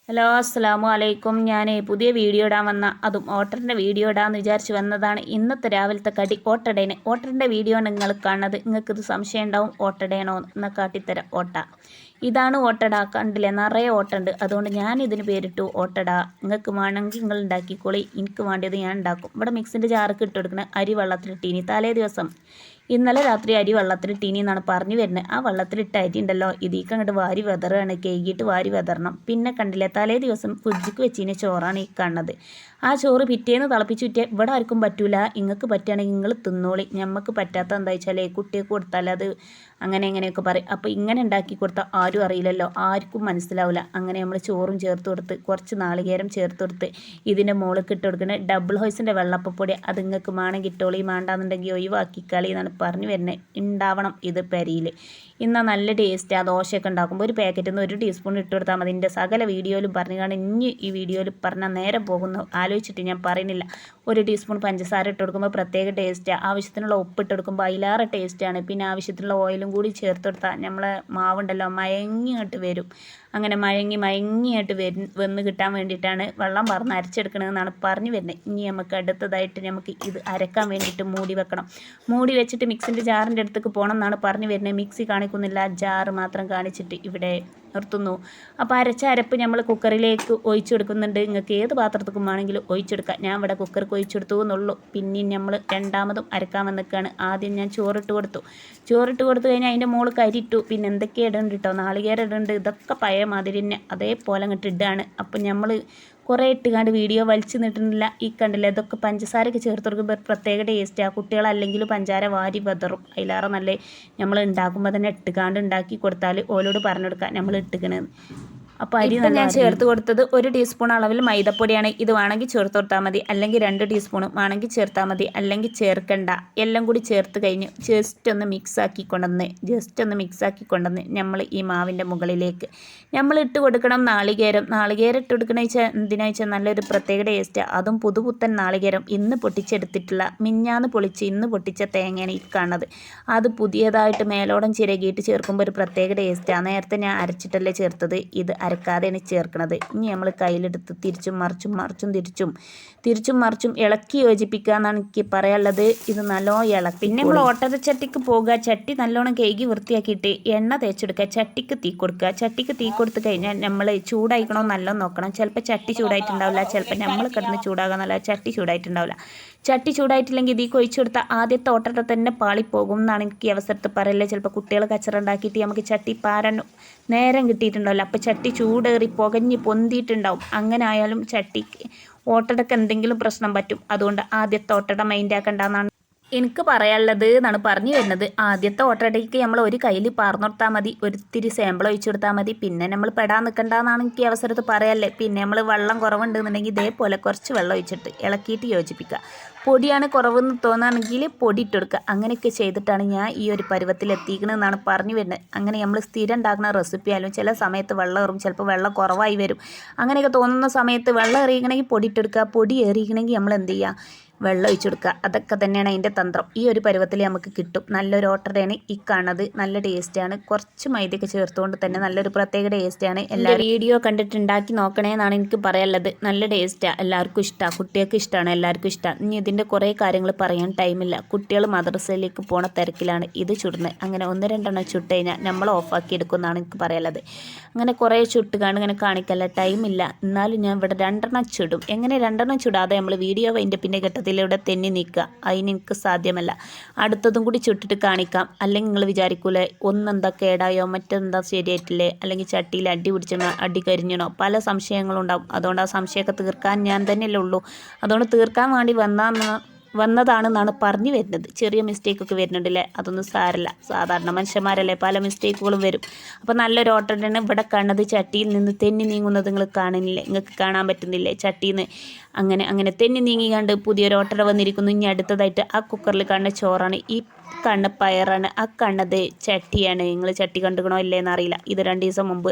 Hello അസ്സലാമു അലൈക്കും. ഞാൻ പുതിയ വീഡിയോ ഇടാൻ വന്ന അതും ഓട്ടറിൻ്റെ വീഡിയോ ഇടാമെന്ന് വിചാരിച്ച് വന്നതാണ്. ഇന്നത്തെ രാവിലത്തെ കടി ഓട്ടടേന്. ഓട്ടറിൻ്റെ വീഡിയോ ആണ് നിങ്ങൾ കാണുന്നത്. നിങ്ങൾക്കിത് സംശയം ഉണ്ടാവും ഓട്ടടയാണോ എന്നാൽ കാട്ടിത്തരാം. ഇതാണ് ഓട്ടട. കണ്ടില്ലേ, നിറയെ ഓട്ടുണ്ട്. അതുകൊണ്ട് ഞാൻ ഇതിന് പേരിട്ടു ഓട്ടട. നിങ്ങൾക്ക് വേണമെങ്കിൽ നിങ്ങൾ ഉണ്ടാക്കിക്കോളി. എനിക്ക് വേണ്ടിയത് ഞാൻ ഉണ്ടാക്കും. ഇവിടെ മിക്സിൻ്റെ ജാർക്ക് ഇട്ട് കൊടുക്കുന്ന അരി വെള്ളത്തിലിട്ടീനി തലേ ദിവസം. ഇന്നലെ രാത്രി അരി വെള്ളത്തിലിട്ടീനി എന്നാണ് പറഞ്ഞു വരുന്നത്. ആ വെള്ളത്തിലിട്ട അരി ഉണ്ടല്ലോ, ഇതിലേക്ക് അങ്ങോട്ട് വാരി വെതറുകയാണ്. കഴുകിയിട്ട് വാരി വെതറണം. പിന്നെ കണ്ടില്ലേ, തലേ ദിവസം ഫ്രിഡ്ജിക്ക് വെച്ചതിന് ചോറാണ് ഈ കാണുന്നത്. ആ ചോറ് പിറ്റേന്ന് തിളപ്പിച്ചുറ്റിയാൽ ഇവിടെ ആർക്കും പറ്റൂല. നിങ്ങൾക്ക് പറ്റുകയാണെങ്കിൽ നിങ്ങൾ തിന്നോളി. ഞമ്മക്ക് പറ്റാത്ത എന്താ വെച്ചാൽ കുട്ടികൾക്ക് കൊടുത്താൽ അത് അങ്ങനെ എങ്ങനെയൊക്കെ പറയും. അപ്പോൾ ഇങ്ങനെ ഉണ്ടാക്കി കൊടുത്താൽ ആരും അറിയില്ലല്ലോ, ആർക്കും മനസ്സിലാവില്ല. അങ്ങനെ നമ്മൾ ചോറും ചേർത്ത് കൊടുത്ത് കുറച്ച് നാളികേരം ചേർത്ത് കൊടുത്ത് ഇതിൻ്റെ മുകളിൽ ഇട്ട് കൊടുക്കുന്നത് ഡബിൾ ഹോയ്സിൻ്റെ വെള്ളപ്പപ്പൊടി. അത് നിങ്ങൾക്ക് വേണമെങ്കിൽ ഇട്ടോളി, വേണ്ടാന്നുണ്ടെങ്കിൽ ഒഴിവാക്കിക്കളി എന്നാണ് പറഞ്ഞു വരുന്നത്. ഉണ്ടാവണം ഇത് പെരിയിൽ. ഇന്ന് നല്ല ടേസ്റ്റ്. ആ ദോശയൊക്കെ ഉണ്ടാക്കുമ്പോൾ ഒരു പാക്കറ്റിൽ നിന്ന് 1 ടീസ്പൂൺ ഇട്ട് കൊടുത്താൽ മതി. എൻ്റെ സകല വീഡിയോയിലും പറഞ്ഞു കാരണം ഇനി ഈ വീഡിയോയിൽ പറഞ്ഞാൽ നേരെ പോകുന്നു ആലോചിച്ചിട്ട് ഞാൻ പറയുന്നില്ല. 1 ടീസ്പൂൺ പഞ്ചസാര ഇട്ട് കൊടുക്കുമ്പോൾ പ്രത്യേക ടേസ്റ്റാണ്. ആവശ്യത്തിനുള്ള ഉപ്പ് ഇട്ട് കൊടുക്കുമ്പോൾ അതിലേറെ ടേസ്റ്റാണ്. പിന്നെ ആവശ്യത്തിനുള്ള ഓയിലും കൂടി ചേർത്ത് കൊടുത്താൽ നമ്മളെ മാവുണ്ടല്ലോ മയങ്ങിയിട്ട് വരും. അങ്ങനെ മയങ്ങിയിട്ട് വന്ന് കിട്ടാൻ വേണ്ടിയിട്ടാണ് വെള്ളം പറഞ്ഞ് അരച്ചെടുക്കണമെന്നാണ് പറഞ്ഞു വരുന്നത്. ഇനി നമുക്ക് അടുത്തതായിട്ട് നമുക്ക് ഇത് അരക്കാൻ വേണ്ടിയിട്ട് മൂടി വെക്കണം. മൂടി വെച്ചിട്ട് മിക്സിൻ്റെ ജാറിൻ്റെ അടുത്തേക്ക് പോകണം എന്നാണ് പറഞ്ഞു വരുന്നത്. മിക്സി കാണിക്കുന്നില്ല, ജാറ് മാത്രം കാണിച്ചിട്ട് ഇവിടെ നിർത്തുന്നു. അപ്പോൾ അരച്ച അരപ്പ് നമ്മൾ കുക്കറിലേക്ക് ഒഴിച്ചു കൊടുക്കുന്നുണ്ട്. നിങ്ങൾക്ക് ഏത് പാത്രത്തേക്കും വേണമെങ്കിലും ഒഴിച്ചെടുക്കാം. ഞാൻ ഇവിടെ കുക്കർക്ക് ഒഴിച്ചെടുത്തു എന്നുള്ളൂ. പിന്നെയും നമ്മൾ രണ്ടാമതും അരക്കാൻ വന്നിക്കാണ്. ആദ്യം ഞാൻ ചോറിട്ട് കൊടുത്തു കഴിഞ്ഞാൽ അതിൻ്റെ മുകളിൽ കരിയിട്ടു. പിന്നെ എന്തൊക്കെയാണ് ഇടുന്നുണ്ട് കേട്ടോ, നാളികേരം ഇടുന്നുണ്ട്. ഇതൊക്കെ പഴയ മാതിരി തന്നെ അതേപോലെ അങ്ങോട്ട് ഇടുകയാണ്. അപ്പം നമ്മൾ കുറേ ഇട്ടുകാണ്ട് വീഡിയോ വലിച്ചു നിട്ടിട്ടില്ല. ഈ കണ്ടില്ല, ഇതൊക്കെ പഞ്ചസാരയൊക്കെ ചേർത്ത് കൊടുക്കുമ്പോൾ പ്രത്യേക ടേസ്റ്റാണ്. കുട്ടികളല്ലെങ്കിൽ പഞ്ചാര വാരി വെതറും. അതിലേറെ നല്ല നമ്മൾ ഉണ്ടാക്കുമ്പോൾ തന്നെ ഇട്ടുകാണ്ട് ഉണ്ടാക്കി കൊടുത്താൽ ഓലോട് പറഞ്ഞു കൊടുക്കാം നമ്മൾ ഇട്ടുകണെന്ന്. അപ്പോൾ അരി ഞാൻ ചേർത്ത് കൊടുത്തത് 1 ടീസ്പൂൺ അളവിൽ മൈദപ്പൊടിയാണ്. ഇത് വേണമെങ്കിൽ ചേർത്ത് കൊടുത്താൽ മതി, അല്ലെങ്കിൽ 2 ടീസ്പൂൺ വേണമെങ്കിൽ ചേർത്താൽ മതി, അല്ലെങ്കിൽ ചേർക്കണ്ട. എല്ലാം കൂടി ചേർത്ത് കഴിഞ്ഞ് ജസ്റ്റ് ഒന്ന് മിക്സാക്കി കൊണ്ടുവന്ന് നമ്മൾ ഈ മാവിൻ്റെ മുകളിലേക്ക് നമ്മൾ ഇട്ട് കൊടുക്കണം നാളികേരം ഇട്ട് കൊടുക്കണ വെച്ചാൽ എന്തിനാ വെച്ചാൽ നല്ലൊരു പ്രത്യേക ടേസ്റ്റാണ്. അതും പുതുപുത്തൻ നാളികേരം ഇന്ന് പൊട്ടിച്ചെടുത്തിട്ടുള്ള, മിഞ്ഞാന്ന് പൊളിച്ച് ഇന്ന് പൊട്ടിച്ച തേങ്ങയാണ് ഈ കാണുന്നത്. അത് പുതിയതായിട്ട് മേലോടം ചിരകിയിട്ട് ചേർക്കുമ്പോൾ ഒരു പ്രത്യേക ടേസ്റ്റാണ്. നേരത്തെ ഞാൻ അരച്ചിട്ടല്ലേ ചേർത്തത്, ഇത് അരക്കാതെയാണ് ചേർക്കുന്നത്. ഇനി നമ്മൾ കയ്യിലെടുത്ത് തിരിച്ചും മറിച്ചും ഇളക്കി യോജിപ്പിക്കുക എന്നാണ് എനിക്ക് പറയാനുള്ളത്. ഇത് നല്ലോണം ഇളക്കി പിന്നെ നമ്മൾ ഓട്ടരച്ചട്ടിക്ക് പോകുക. ചട്ടി നല്ലോണം കഴുകി വൃത്തിയാക്കിയിട്ട് എണ്ണ തേച്ചെടുക്കുക. ചട്ടിക്ക് തീ കൊടുത്ത് കഴിഞ്ഞാൽ നമ്മൾ ചൂടായിക്കണോ നല്ലോണം നോക്കണം. ചിലപ്പോൾ ചട്ടി ചൂടായിട്ടുണ്ടാവില്ല, ചിലപ്പോൾ നമ്മൾ കിടന്ന് ചൂടാകാന്നല്ല ചട്ടി ചൂടായിട്ടുണ്ടാവില്ല. ചട്ടി ചൂടായിട്ടില്ലെങ്കിൽ ഇതിലേക്ക് ഒഴിച്ചു കൊടുത്താൽ ആദ്യത്തെ ഓട്ടട തന്നെ പാളിപ്പോകും എന്നാണ് എനിക്ക് ഈ അവസരത്തിൽ പറയല്ലേ. ചിലപ്പോൾ കുട്ടികൾ കച്ചറ ഉണ്ടാക്കിയിട്ട് നമുക്ക് ചട്ടി പാരാൻ നേരം കിട്ടിയിട്ടുണ്ടാവില്ല. അപ്പോൾ ചട്ടി ചൂടേറി പുകഞ്ഞ് പൊന്തിയിട്ടുണ്ടാവും. അങ്ങനെ ആയാലും ചട്ടിക്ക് ഓട്ടടക്ക് എന്തെങ്കിലും പ്രശ്നം പറ്റും. അതുകൊണ്ട് ആദ്യത്തെ ഓട്ടട മൈൻഡ് ആക്കണ്ടെന്നാണ് എനിക്ക് പറയാനുള്ളത് എന്നാണ് പറഞ്ഞു വരുന്നത്. ആദ്യത്തെ ഓട്ടടയ്ക്ക് നമ്മൾ ഒരു കയ്യിൽ പാർന്നു കൊടുത്താൽ മതി, ഒരിത്തിരി സാമ്പിൾ ഒഴിച്ചു കൊടുത്താൽ മതി. പിന്നെ നമ്മൾ പെടാൻ നിൽക്കണ്ടെന്നാണ് എനിക്ക് ഈ അവസരത്തിൽ പറയല്ലേ. പിന്നെ നമ്മൾ വെള്ളം കുറവുണ്ടെന്നുണ്ടെങ്കിൽ ഇതേപോലെ കുറച്ച് വെള്ളം ഒഴിച്ചിട്ട് ഇളക്കിയിട്ട് യോജിപ്പിക്കുക. പൊടിയാണ് കുറവെന്ന് തോന്നുകയാണെങ്കിൽ പൊടി ഇട്ട് കൊടുക്കുക. അങ്ങനെയൊക്കെ ചെയ്തിട്ടാണ് ഞാൻ ഈ ഒരു പരുവത്തിൽ എത്തിക്കണമെന്നാണ് പറഞ്ഞു വരുന്നത്. അങ്ങനെ നമ്മൾ സ്ഥിരം ഉണ്ടാക്കുന്ന റെസിപ്പി ആയാലും ചില സമയത്ത് വെള്ളം ഏറും, ചിലപ്പോൾ വെള്ളം കുറവായി വരും. അങ്ങനെയൊക്കെ തോന്നുന്ന സമയത്ത് വെള്ളം എറിയിക്കണമെങ്കിൽ പൊടി ഇട്ടെടുക്കുക, പൊടി ഏറിയിക്കണമെങ്കിൽ നമ്മൾ എന്ത് ചെയ്യുക, വെള്ളം ഒഴിച്ചു കൊടുക്കുക. അതൊക്കെ തന്നെയാണ് അതിൻ്റെ തന്ത്രം. ഈ ഒരു പരുവത്തിൽ നമുക്ക് കിട്ടും. നല്ലൊരു ഓട്ടടയാണ് ഈ കാണുന്നത്. നല്ല ടേസ്റ്റാണ്. കുറച്ച് മൈദയൊക്കെ ചേർത്തുകൊണ്ട് തന്നെ നല്ലൊരു പ്രത്യേക ടേസ്റ്റാണ്. എല്ലാവരും വീഡിയോ കണ്ടിട്ട് ഉണ്ടാക്കി നോക്കണേ എന്നാണ് എനിക്ക് പറയാനുള്ളത്. നല്ല ടേസ്റ്റാണ്, എല്ലാവർക്കും ഇഷ്ടമാണ്, കുട്ടികൾക്ക് ഇഷ്ടമാണ്, എല്ലാവർക്കും ഇഷ്ടമാണ്. ഇനി ഇതിൻ്റെ കുറേ കാര്യങ്ങൾ പറയാൻ ടൈമില്ല. കുട്ടികൾ മദ്രസയിലേക്ക് പോണ തിരക്കിലാണ് ഇത് ചുടുന്നത്. അങ്ങനെ 1-2 ചുട്ട് കഴിഞ്ഞാൽ നമ്മൾ ഓഫാക്കി എടുക്കുമെന്നാണ് എനിക്ക് പറയാനുള്ളത്. അങ്ങനെ കുറേ ചുട്ട് ഇങ്ങനെ കാണിക്കല്ല, ടൈമില്ല. എന്നാലും ഞാൻ ഇവിടെ 2 ചുടും. എങ്ങനെ 2 ചുടാതെ നമ്മൾ വീഡിയോ അതിൻ്റെ പിന്നെ ഘട്ടത്തിലൂടെ തെന്നി നിൽക്കുക, അതിനെനിക്ക് സാധ്യമല്ല. അടുത്തതും കൂടി ചുട്ടിട്ട് കാണിക്കാം. അല്ലെങ്കിൽ നിങ്ങൾ വിചാരിക്കൂലേ ഒന്നെന്താ കേടായോ, മറ്റെന്താ ശരിയായിട്ടില്ലേ, അല്ലെങ്കിൽ ചട്ടിയിൽ അടി പിടിച്ചണോ, അടി കരിഞ്ഞണോ, പല സംശയങ്ങളുണ്ടാവും. അതുകൊണ്ട് ആ സംശയമൊക്കെ തീർക്കാൻ ഞാൻ തന്നെയല്ലേ ഉള്ളൂ. അതുകൊണ്ട് തീർക്കാൻ വേണ്ടി വന്നതാണെന്നാണ് പറഞ്ഞു വരുന്നത്. ചെറിയ മിസ്റ്റേക്കൊക്കെ വരുന്നുണ്ടല്ലേ, അതൊന്നും സാരല്ല. സാധാരണ മനുഷ്യന്മാരല്ലേ, പല മിസ്റ്റേക്കുകളും വരും. അപ്പോൾ നല്ലൊരു ഓട്ടടയാണ് ഇവിടെ കാണുന്നത്. ചട്ടിയിൽ നിന്ന് തെന്നി നീങ്ങുന്നത് നിങ്ങൾ കാണുന്നില്ലേ, നിങ്ങൾക്ക് കാണാൻ പറ്റുന്നില്ലേ ചട്ടിയിൽ നിന്ന് അങ്ങനെ തെന്നി നീങ്ങിക്കാണ്ട് പുതിയൊരു ഓട്ടട വന്നിരിക്കുന്നു. ഇനി അടുത്തതായിട്ട് ആ കുക്കറിൽ കാണുന്ന ചോറാണ്. ഈ കണ്ണ് പയറാണ്, ആ കണ്ണത് ചട്ടിയാണ്. നിങ്ങൾ ചട്ടി കണ്ടുകണോ ഇല്ലേന്ന് അറിയില്ല. ഇത് 2 ദിവസം മുമ്പ്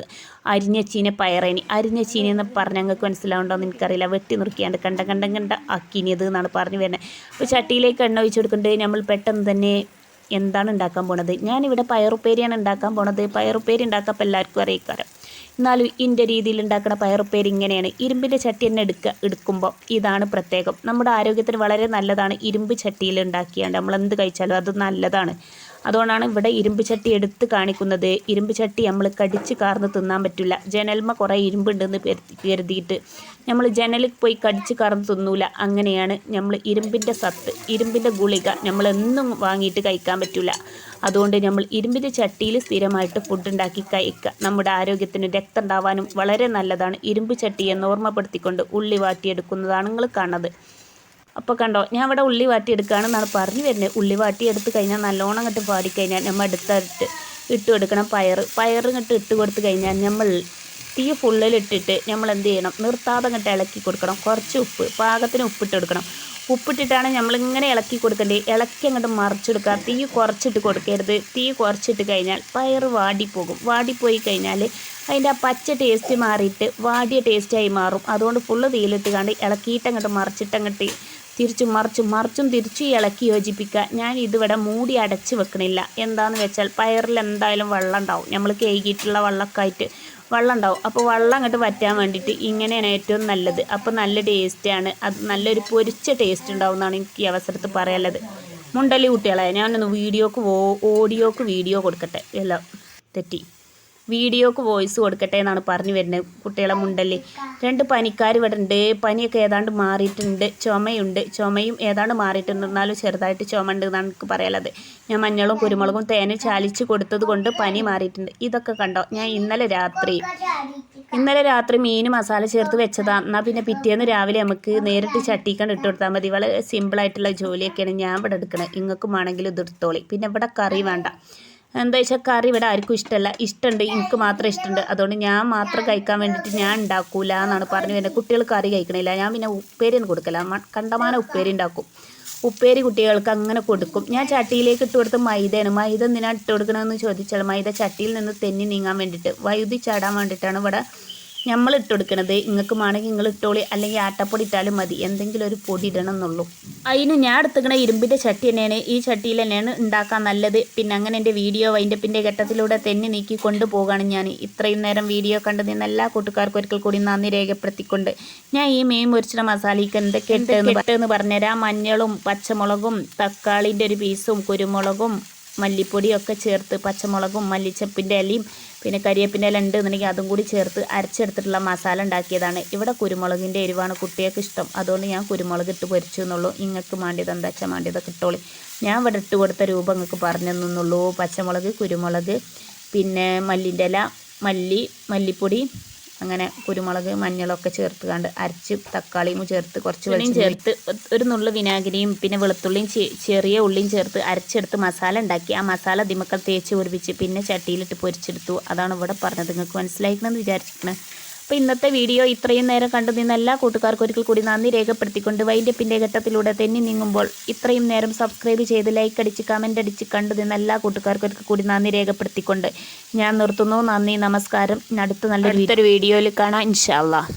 അരിഞ്ഞ ചീന പയറേനി. അരിഞ്ഞ ചീനി എന്ന് പറഞ്ഞാൽ ഞങ്ങൾക്ക് മനസ്സിലാവുണ്ടോയെന്ന് എനിക്കറിയില്ല. വെട്ടി നുറുക്കിയാണ്ട് കണ്ട ആക്കിനിയത് എന്നാണ് പറഞ്ഞു വരുന്നത്. അപ്പോൾ ചട്ടിയിലേക്ക് എണ്ണ ഒഴിച്ച് കൊടുക്കേണ്ടത് നമ്മൾ പെട്ടെന്ന് തന്നെ എന്താണ് ഉണ്ടാക്കാൻ പോണത്. ഞാനിവിടെ പയറുപ്പേരിയാണ് ഉണ്ടാക്കാൻ പോണത്. പയറുപ്പേരി ഉണ്ടാക്കാൻ എല്ലാവർക്കും അറിയിക്കാരം. എന്നാലും ഇതിൻ്റെ രീതിയിൽ ഉണ്ടാക്കുന്ന പയറുപ്പേരി ഇങ്ങനെയാണ്. ഇരുമ്പിൻ്റെ ചട്ടി തന്നെ എടുക്കുമ്പോൾ ഇതാണ് പ്രത്യേകം. നമ്മുടെ ആരോഗ്യത്തിന് വളരെ നല്ലതാണ് ഇരുമ്പ് ചട്ടിയിൽ ഉണ്ടാക്കിയാണ്ട് നമ്മൾ എന്ത് കഴിച്ചാലും അത് നല്ലതാണ്. അതുകൊണ്ടാണ് ഇവിടെ ഇരുമ്പ് ചട്ടി എടുത്ത് കാണിക്കുന്നത്. ഇരുമ്പ് ചട്ടി നമ്മൾ കടിച്ച് കാർന്ന് തിന്നാൻ പറ്റില്ല. ജനൽമ കുറേ ഇരുമ്പുണ്ടെന്ന് കരുതിയിട്ട് നമ്മൾ ജനലിൽ പോയി കടിച്ച് കാർന്ന് തിന്നൂല. അങ്ങനെയാണ് നമ്മൾ ഇരുമ്പിൻ്റെ സത്ത്, ഇരുമ്പിൻ്റെ ഗുളിക നമ്മളെന്നും വാങ്ങിയിട്ട് കഴിക്കാൻ പറ്റില്ല. അതുകൊണ്ട് നമ്മൾ ഇരുമ്പിൻ്റെ ചട്ടിയിൽ സ്ഥിരമായിട്ട് ഫുഡ് ഉണ്ടാക്കി കഴിക്കുക. നമ്മുടെ ആരോഗ്യത്തിന് രക്തം ഉണ്ടാവാനും വളരെ നല്ലതാണ്. ഇരുമ്പ് ചട്ടി എന്ന് ഓർമ്മപ്പെടുത്തിക്കൊണ്ട് ഉള്ളി വാട്ടിയെടുക്കുന്നതാണ് നിങ്ങൾ കാണുന്നത്. അപ്പോൾ കണ്ടോ, ഞാൻ ഇവിടെ ഉള്ളി വാട്ടിയെടുക്കുകയാണെന്നാണ് പറഞ്ഞു വരുന്നത്. ഉള്ളി വാട്ടിയെടുത്ത് കഴിഞ്ഞാൽ നല്ലോണം അങ്ങോട്ട് പാടിക്കഴിഞ്ഞാൽ നമ്മൾ അടുത്തടുത്ത് ഇട്ട് കൊടുക്കണം. പയർ ഇങ്ങോട്ട് ഇട്ട് കൊടുത്ത് കഴിഞ്ഞാൽ നമ്മൾ തീ ഫുള്ളിലിട്ടിട്ട് നമ്മൾ എന്ത് ചെയ്യണം, നിർത്താതെ അങ്ങോട്ട് ഇളക്കി കൊടുക്കണം. കുറച്ച് ഉപ്പ്, പാകത്തിന് ഉപ്പിട്ട് കൊടുക്കണം. ഉപ്പിട്ടിട്ടാണ് നമ്മളിങ്ങനെ ഇളക്കി കൊടുക്കേണ്ടത്. ഇളക്കി അങ്ങോട്ട് മറിച്ചെടുക്കുക. തീ കുറച്ചിട്ട് കൊടുക്കരുത്. തീ കുറച്ചിട്ട് കഴിഞ്ഞാൽ പയർ വാടിപ്പോകും. വാടിപ്പോയി കഴിഞ്ഞാൽ അതിൻ്റെ ആ പച്ച ടേസ്റ്റ് മാറിയിട്ട് വാടിയ ടേസ്റ്റായി മാറും. അതുകൊണ്ട് ഫുള്ള് തീയിലിട്ട് കണ്ട് ഇളക്കിയിട്ട് അങ്ങോട്ട് മറിച്ചിട്ടങ്ങോട്ട് മറിച്ചും തിരിച്ചും ഇളക്കി യോജിപ്പിക്കുക. ഞാൻ ഇതിവിടെ മൂടി അടച്ച് വെക്കണില്ല. എന്താണെന്ന് വെച്ചാൽ പയറിൽ എന്തായാലും വെള്ളം ഉണ്ടാവും. നമ്മൾ കേകിയിട്ടുള്ള വെള്ളമൊക്കെ ആയിട്ട് വെള്ളം ഉണ്ടാവും. അപ്പോൾ വെള്ളം അങ്ങോട്ട് വറ്റാൻ വേണ്ടിയിട്ട് ഇങ്ങനെയാണ് ഏറ്റവും നല്ലത്. അപ്പോൾ നല്ല ടേസ്റ്റാണ്. അത് നല്ലൊരു പൊരിച്ച ടേസ്റ്റ് ഉണ്ടാവും എന്നാണ് എനിക്ക് ഈ അവസരത്തിൽ പറയാനുള്ളത്. മുണ്ടല്ലി കുട്ടികളെ, ഞാനൊന്ന് ഓഡിയോക്ക് വീഡിയോ കൊടുക്കട്ടെ. എല്ലാം തെറ്റി, വീഡിയോക്ക് വോയിസ് കൊടുക്കട്ടെ എന്നാണ് പറഞ്ഞു വരുന്നത്. കുട്ടികളെ മുണ്ടല്ലി 2 പനിക്കാർ ഇവിടെ ഉണ്ട്. പനിയൊക്കെ ഏതാണ്ട് മാറിയിട്ടുണ്ട്. ചുമയും ഏതാണ്ട് മാറിയിട്ടുണ്ട്. എന്നാലും ചെറുതായിട്ട് ചുമ ഉണ്ട് എന്നാണ് എനിക്ക് പറയാനുള്ളത്. ഞാൻ മഞ്ഞളും കുരുമുളകും തേനും ചാലിച്ച് കൊടുത്തത് കൊണ്ട് പനി മാറിയിട്ടുണ്ട്. ഇതൊക്കെ കണ്ടോ, ഞാൻ ഇന്നലെ രാത്രി മീൻ മസാല ചേർത്ത് വെച്ചതാണ്. എന്നാൽ പിന്നെ പിറ്റേന്ന് രാവിലെ നമുക്ക് നേരിട്ട് ചട്ടിക്കണ്ട് ഇട്ട് കൊടുത്താൽ മതി. വളരെ സിമ്പിളായിട്ടുള്ള ജോലിയൊക്കെയാണ് ഞാൻ ഇവിടെ എടുക്കുന്നത്. ഇങ്ങൾക്കും ആണെങ്കിലും ഇത് എടുത്തോളി. പിന്നെ ഇവിടെ കറി വേണ്ട. എന്താ വെച്ചാൽ കറി ഇവിടെ ആർക്കും ഇഷ്ടമല്ല. ഇഷ്ടമുണ്ട്, എനിക്ക് മാത്രം ഇഷ്ടമുണ്ട്. അതുകൊണ്ട് ഞാൻ മാത്രം കഴിക്കാൻ വേണ്ടിയിട്ട് ഞാൻ ഉണ്ടാക്കൂല എന്നാണ് പറഞ്ഞു വരുന്നത്. കുട്ടികൾ കറി കഴിക്കണില്ല. ഞാൻ പിന്നെ ഉപ്പേരിയൊന്നും കൊടുക്കില്ല. കണ്ടമാനം ഉപ്പേരി ഉണ്ടാക്കും. ഉപ്പേരി കുട്ടികൾക്ക് അങ്ങനെ കൊടുക്കും. ഞാൻ ചട്ടിയിലേക്ക് ഇട്ട് കൊടുത്ത് മൈദയാണ്. മൈദ എന്തിനാണ് ഇട്ട് കൊടുക്കണമെന്ന് ചോദിച്ചാൽ മൈദ ചട്ടിയിൽ നിന്ന് തെന്നി നീങ്ങാൻ വേണ്ടിയിട്ട്, വഴുതി ചാടാൻ വേണ്ടിയിട്ടാണ് ഇവിടെ നമ്മൾ ഇട്ട് കൊടുക്കണത്. നിങ്ങൾക്ക് വേണമെങ്കിൽ നിങ്ങൾ ഇട്ടോളി, അല്ലെങ്കിൽ ആട്ടപ്പൊടി ഇട്ടാലും മതി. എന്തെങ്കിലും ഒരു പൊടി ഇടണം എന്നുള്ളൂ. അതിന് ഞാൻ എടുത്തുക്കണ ഇരുമ്പിൻ്റെ ചട്ടി തന്നെയാണ്. ഈ ചട്ടിയിൽ തന്നെയാണ് ഉണ്ടാക്കാൻ നല്ലത്. പിന്നെ അങ്ങനെ എൻ്റെ വീഡിയോ വൈൻഡപ്പിൻ്റെ ഘട്ടത്തിലൂടെ തെന്നി നീക്കി കൊണ്ടുപോകാണ് ഞാൻ. ഇത്രയും നേരം വീഡിയോ കണ്ടു നിന്ന് എല്ലാ കൂട്ടുകാർക്കും ഒരിക്കൽ കൂടി നന്ദി രേഖപ്പെടുത്തിക്കൊണ്ട് ഞാൻ ഈ മീൻ മുറിച്ചിട്ട മസാലയ്ക്ക് എന്തൊക്കെ ഇട്ടെന്ന് പറഞ്ഞുതരാം. മഞ്ഞളും പച്ചമുളകും തക്കാളിൻ്റെ ഒരു പീസും കുരുമുളകും മല്ലിപ്പൊടിയൊക്കെ ചേർത്ത്, പച്ചമുളകും മല്ലിച്ചപ്പിൻ്റെ ഇലയും പിന്നെ കരിയേപ്പിൻ്റെ ഇല ഉണ്ട് എന്നുണ്ടെങ്കിൽ അതും കൂടി ചേർത്ത് അരച്ചെടുത്തിട്ടുള്ള മസാല ഉണ്ടാക്കിയതാണ്. ഇവിടെ കുരുമുളകിൻ്റെ എരിവാണ് കുട്ടികൾക്ക് ഇഷ്ടം. അതുകൊണ്ട് ഞാൻ കുരുമുളക് ഇട്ട് പൊരിച്ചു എന്നുള്ളൂ. നിങ്ങൾക്ക് വേണ്ടിയത് എന്താ വെച്ചാൽ വേണ്ടിയതൊക്കെ ഇട്ടോളി. ഞാൻ ഇവിടെ ഇട്ട് കൊടുത്ത രൂപം നിങ്ങൾക്ക് പറഞ്ഞു തന്നുള്ളൂ. പച്ചമുളക്, കുരുമുളക്, പിന്നെ മല്ലിൻ്റെ ഇല, മല്ലിപ്പൊടി, അങ്ങനെ കുരുമുളക് മഞ്ഞളൊക്കെ ചേർത്ത് കണ്ട് അരച്ച് തക്കാളിയും ചേർത്ത് കുറച്ച് വെളിച്ചെണ്ണയും ചേർത്ത് ഒരു നുള്ളു വിനാഗിരിയും പിന്നെ വെളുത്തുള്ളിയും ചെറിയ ഉള്ളിയും ചേർത്ത് അരച്ചെടുത്ത് മസാല ഉണ്ടാക്കി. ആ മസാല ദിമക്കൽ തേച്ച് പൊരിപ്പിച്ച് പിന്നെ ചട്ടിയിലിട്ട് പൊരിച്ചെടുത്തു. അതാണ് ഇവിടെ പറഞ്ഞത്. നിങ്ങൾക്ക് മനസ്സിലാക്കണമെന്ന് വിചാരിച്ചിരിക്കണം. അപ്പോൾ ഇന്നത്തെ വീഡിയോ ഇത്രയും നേരം കണ്ടു നിന്ന് എല്ലാ കൂട്ടുകാർക്കും ഒരിക്കൽ കൂടി നന്ദി രേഖപ്പെടുത്തിക്കൊണ്ട് വൈൻഡപ്പിൻ്റെ ഘട്ടത്തിലൂടെ തെന്നി നീങ്ങുമ്പോൾ ഇത്രയും നേരം സബ്സ്ക്രൈബ് ചെയ്ത് ലൈക്ക് അടിച്ച് കമൻ്റ് അടിച്ച് കണ്ടു നിന്ന് എല്ലാ കൂട്ടുകാർക്കും ഒരിക്കൽ കൂടി നന്ദി രേഖപ്പെടുത്തിക്കൊണ്ട് ഞാൻ നിർത്തുന്നു. നന്ദി, നമസ്കാരം. അടുത്ത നല്ലൊരു വീഡിയോയിൽ കാണാം ഇൻഷാ അല്ലാഹ്.